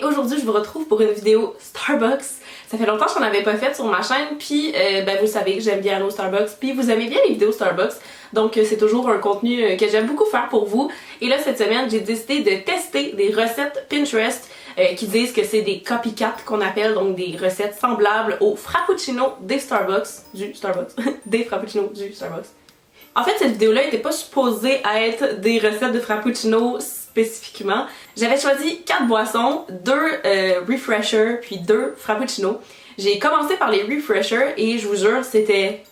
aujourd'hui je vous retrouve pour une vidéo Starbucks. Ça fait longtemps que j'en avais pas fait sur ma chaîne, puis vous savez, j'aime bien aller au Starbucks, puis vous aimez bien les vidéos Starbucks, donc c'est toujours un contenu que j'aime beaucoup faire pour vous. Et là cette semaine, j'ai décidé de tester des recettes Pinterest qui disent que c'est des copycats qu'on appelle, donc des recettes semblables aux frappuccinos des Starbucks, des frappuccinos du Starbucks. En fait, cette vidéo-là était pas supposée à être des recettes de frappuccino spécifiquement. J'avais choisi 4 boissons, 2 refreshers puis 2 frappuccinos. J'ai commencé par les refreshers et je vous jure, c'était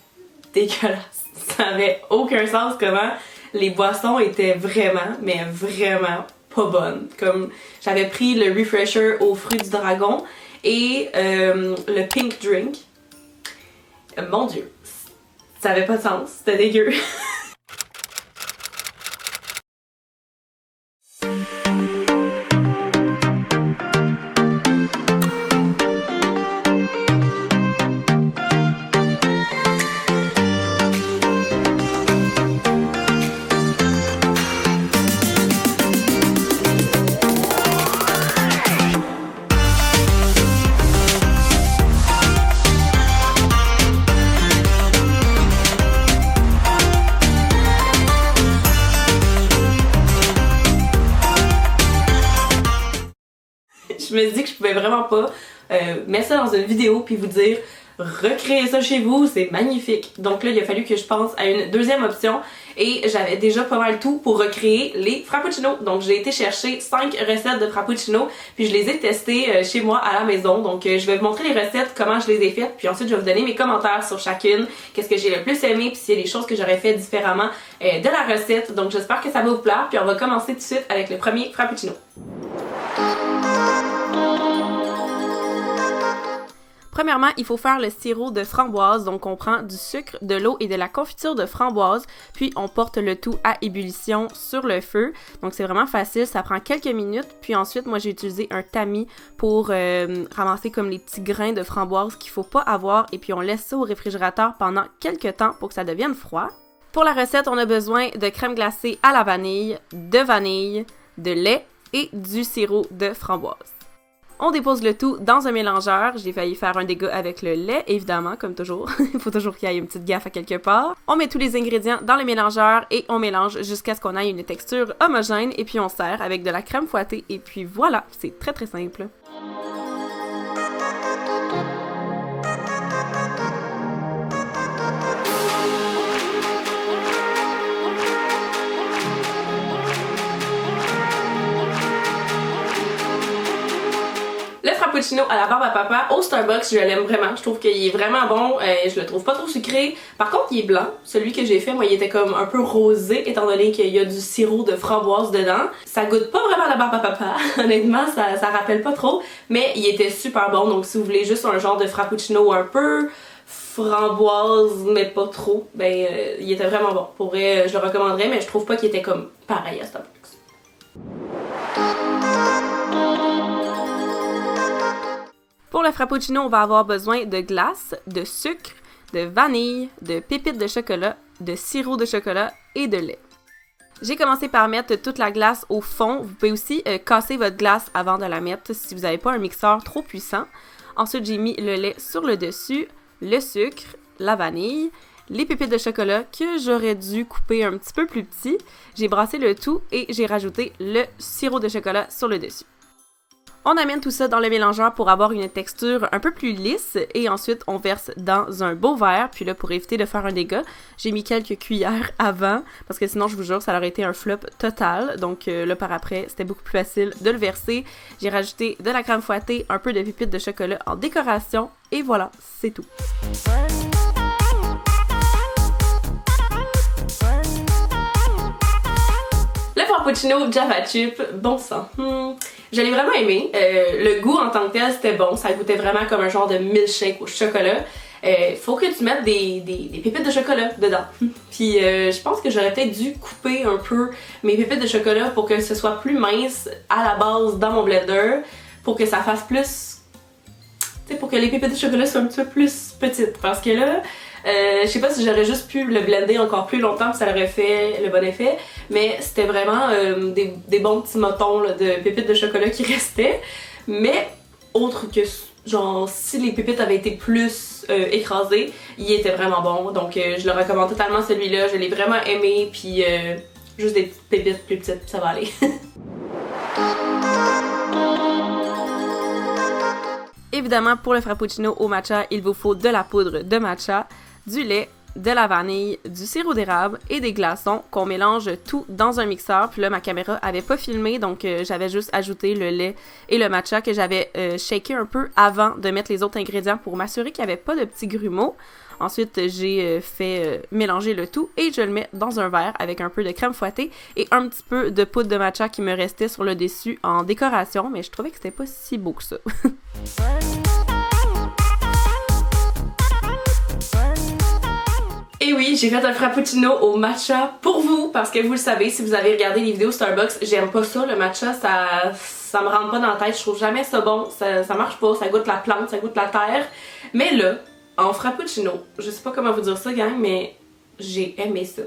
dégueulasse. Ça avait aucun sens comment les boissons étaient vraiment, mais vraiment pas bonnes. Comme j'avais pris le refresher aux fruits du dragon et le pink drink. Mon Dieu, ça avait pas de sens, c'était dégueu. Je me suis dit que je pouvais vraiment pas mettre ça dans une vidéo puis vous dire recréer ça chez vous, c'est magnifique. Donc là il a fallu que je pense à une deuxième option et j'avais déjà pas mal tout pour recréer les frappuccinos. Donc j'ai été chercher 5 recettes de frappuccinos puis je les ai testées chez moi à la maison. Donc je vais vous montrer les recettes, comment je les ai faites, puis ensuite je vais vous donner mes commentaires sur chacune, qu'est-ce que j'ai le plus aimé, puis s'il y a des choses que j'aurais fait différemment de la recette. Donc j'espère que ça va vous plaire, puis on va commencer tout de suite avec le premier frappuccino. Premièrement, il faut faire le sirop de framboise, donc on prend du sucre, de l'eau et de la confiture de framboise, puis on porte le tout à ébullition sur le feu. Donc c'est vraiment facile, ça prend quelques minutes, puis ensuite moi j'ai utilisé un tamis pour ramasser comme les petits grains de framboise qu'il faut pas avoir, et puis on laisse ça au réfrigérateur pendant quelques temps pour que ça devienne froid. Pour la recette, on a besoin de crème glacée à la vanille, de lait et du sirop de framboise. On dépose le tout dans un mélangeur. J'ai failli faire un dégât avec le lait, évidemment, comme toujours. Il faut toujours qu'il y ait une petite gaffe à quelque part. On met tous les ingrédients dans le mélangeur et on mélange jusqu'à ce qu'on ait une texture homogène et puis on sert avec de la crème fouettée et puis voilà, c'est très très simple. Frappuccino à la barbe à papa au Starbucks, je l'aime vraiment. Je trouve qu'il est vraiment bon. Je le trouve pas trop sucré. Par contre, il est blanc. Celui que j'ai fait, moi, il était comme un peu rosé, étant donné qu'il y a du sirop de framboise dedans. Ça goûte pas vraiment la barbe à papa. Honnêtement, ça rappelle pas trop. Mais il était super bon. Donc, si vous voulez juste un genre de frappuccino un peu framboise, mais pas trop, ben, il était vraiment bon. Pour vrai, je le recommanderais, mais je trouve pas qu'il était comme pareil à Starbucks. Pour le frappuccino, on va avoir besoin de glace, de sucre, de vanille, de pépites de chocolat, de sirop de chocolat et de lait. J'ai commencé par mettre toute la glace au fond. Vous pouvez aussi casser votre glace avant de la mettre si vous n'avez pas un mixeur trop puissant. Ensuite, j'ai mis le lait sur le dessus, le sucre, la vanille, les pépites de chocolat que j'aurais dû couper un petit peu plus petit. J'ai brassé le tout et j'ai rajouté le sirop de chocolat sur le dessus. On amène tout ça dans le mélangeur pour avoir une texture un peu plus lisse et ensuite on verse dans un beau verre. Puis là, pour éviter de faire un dégât, j'ai mis quelques cuillères avant parce que sinon, je vous jure, ça aurait été un flop total. Donc là, par après, c'était beaucoup plus facile de le verser. J'ai rajouté de la crème fouettée, un peu de pépites de chocolat en décoration et voilà, c'est tout. Le frappuccino Java Chip, bon sang. Je l'ai vraiment aimé. Le goût en tant que tel, c'était bon. Ça goûtait vraiment comme un genre de milkshake au chocolat. Faut que tu mettes des pépites de chocolat dedans. Puis je pense que j'aurais peut-être dû couper un peu mes pépites de chocolat pour que ce soit plus mince à la base dans mon blender, pour que ça fasse plus... Tu sais, pour que les pépites de chocolat soient un petit peu plus petites. Parce que là, Je sais pas si j'aurais juste pu le blender encore plus longtemps puis ça aurait fait le bon effet, mais c'était vraiment des bons petits motons là, de pépites de chocolat qui restaient. Mais autre que genre si les pépites avaient été plus écrasées, il était vraiment bon. Donc je le recommande totalement celui-là, je l'ai vraiment aimé puis juste des petites pépites plus petites, ça va aller. Évidemment, pour le frappuccino au matcha, il vous faut de la poudre de matcha, du lait, de la vanille, du sirop d'érable et des glaçons qu'on mélange tout dans un mixeur. Puis là, ma caméra avait pas filmé, donc j'avais juste ajouté le lait et le matcha que j'avais shaké un peu avant de mettre les autres ingrédients pour m'assurer qu'il n'y avait pas de petits grumeaux. Ensuite, j'ai fait mélanger le tout et je le mets dans un verre avec un peu de crème fouettée et un petit peu de poudre de matcha qui me restait sur le dessus en décoration, mais je trouvais que c'était pas si beau que ça. Et oui, j'ai fait un frappuccino au matcha pour vous, parce que vous le savez, si vous avez regardé les vidéos Starbucks, j'aime pas ça, le matcha, ça me rentre pas dans la tête, je trouve jamais ça bon, ça marche pas, ça goûte la plante, ça goûte la terre. Mais là, en frappuccino, je sais pas comment vous dire ça gang, mais j'ai aimé ça.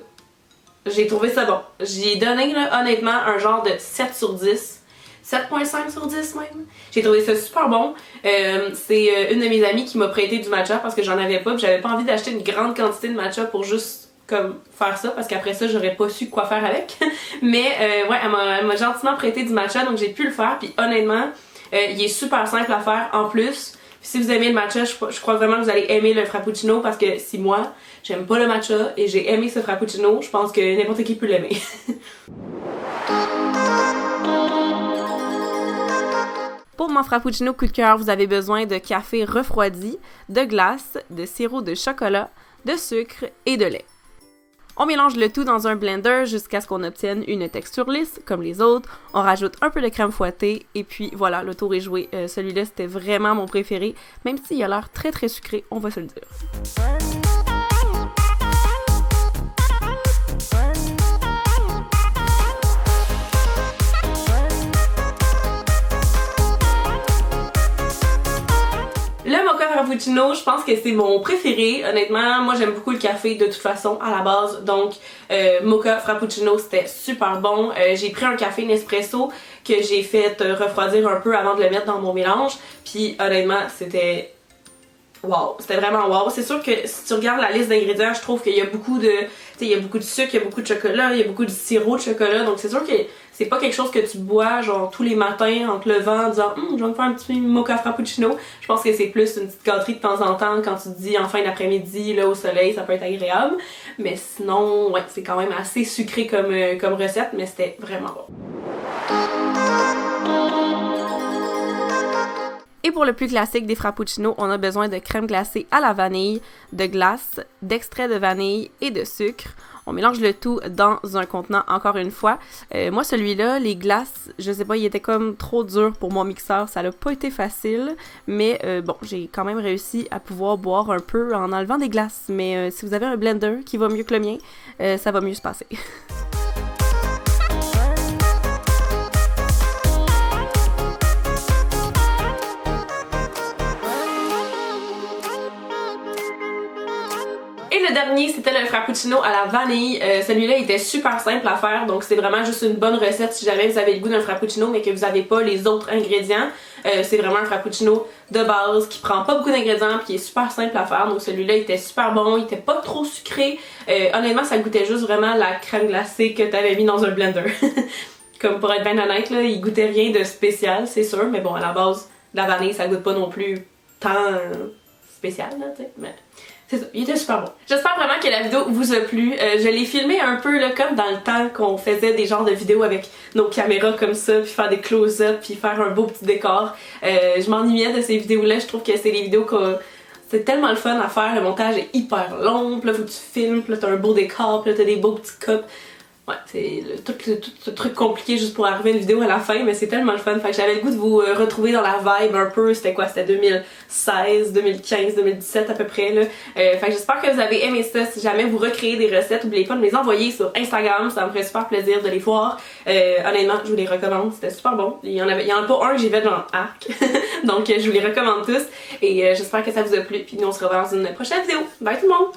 J'ai trouvé ça bon. J'ai donné là, honnêtement un genre de 7 sur 10. 7.5 sur 10 même. J'ai trouvé ça super bon. C'est une de mes amies qui m'a prêté du matcha parce que j'en avais pas, puis j'avais pas envie d'acheter une grande quantité de matcha pour juste comme faire ça parce qu'après ça j'aurais pas su quoi faire avec. Mais ouais, elle m'a gentiment prêté du matcha donc j'ai pu le faire, puis honnêtement il est super simple à faire en plus. Puis si vous aimez le matcha, je crois vraiment que vous allez aimer le frappuccino parce que si moi j'aime pas le matcha et j'ai aimé ce frappuccino, je pense que n'importe qui peut l'aimer. Pour mon frappuccino coup de cœur, vous avez besoin de café refroidi, de glace, de sirop de chocolat, de sucre et de lait. On mélange le tout dans un blender jusqu'à ce qu'on obtienne une texture lisse, comme les autres. On rajoute un peu de crème fouettée et puis voilà, le tour est joué. Celui-là, c'était vraiment mon préféré, même s'il a l'air très très sucré, on va se le dire. Le mocha frappuccino, je pense que c'est mon préféré. Honnêtement, moi j'aime beaucoup le café de toute façon à la base. Donc mocha frappuccino c'était super bon. J'ai pris un café Nespresso que j'ai fait refroidir un peu avant de le mettre dans mon mélange. Puis honnêtement c'était wow, c'était vraiment wow. C'est sûr que si tu regardes la liste d'ingrédients, je trouve qu'il y a beaucoup de, il y a beaucoup de sucre, il y a beaucoup de chocolat, il y a beaucoup de sirop de chocolat. Donc c'est sûr que c'est pas quelque chose que tu bois genre tous les matins en te levant en disant je vais me faire un petit mocha frappuccino. Je pense que c'est plus une petite gâterie de temps en temps quand tu te dis en fin d'après-midi là au soleil, ça peut être agréable. Mais sinon, ouais, c'est quand même assez sucré comme recette, mais c'était vraiment bon. Et pour le plus classique des frappuccinos, on a besoin de crème glacée à la vanille, de glace, d'extrait de vanille et de sucre. On mélange le tout dans un contenant encore une fois. Moi celui-là, les glaces, je sais pas, il était comme trop dur pour mon mixeur, ça n'a pas été facile, mais bon, j'ai quand même réussi à pouvoir boire un peu en enlevant des glaces. Mais si vous avez un blender qui va mieux que le mien, ça va mieux se passer. Le dernier, c'était le frappuccino à la vanille. Celui-là était super simple à faire, donc c'est vraiment juste une bonne recette si jamais vous avez le goût d'un frappuccino mais que vous n'avez pas les autres ingrédients. C'est vraiment un frappuccino de base qui prend pas beaucoup d'ingrédients puis qui est super simple à faire. Donc celui-là était super bon, il était pas trop sucré. Honnêtement, ça goûtait juste vraiment la crème glacée que t'avais mis dans un blender. Comme pour être bien honnête, là, il goûtait rien de spécial, c'est sûr, mais bon, à la base, la vanille, ça goûte pas non plus tant spécial, là, tu sais, mais... c'est ça, il était super bon. J'espère vraiment que la vidéo vous a plu. Je l'ai filmé un peu là, comme dans le temps qu'on faisait des genres de vidéos avec nos caméras comme ça, puis faire des close-up, puis faire un beau petit décor. Je m'ennuyais de ces vidéos-là, je trouve que c'est des vidéos que c'est tellement le fun à faire, le montage est hyper long, puis là faut que tu filmes, puis là t'as un beau décor, puis là t'as des beaux petits cups. Ouais, c'est tout ce truc compliqué juste pour arriver à une vidéo à la fin, mais c'est tellement le fun. Fait que j'avais le goût de vous retrouver dans la vibe un peu. C'était quoi? C'était 2016, 2015, 2017 à peu près là. Fait que j'espère que vous avez aimé ça. Si jamais vous recréez des recettes, n'oubliez pas de me les envoyer sur Instagram. Ça me ferait super plaisir de les voir. Honnêtement, je vous les recommande. C'était super bon. Il y en a pas un que j'ai fait dans arc. Donc je vous les recommande tous. Et j'espère que ça vous a plu. Puis nous on se revoit dans une prochaine vidéo. Bye tout le monde!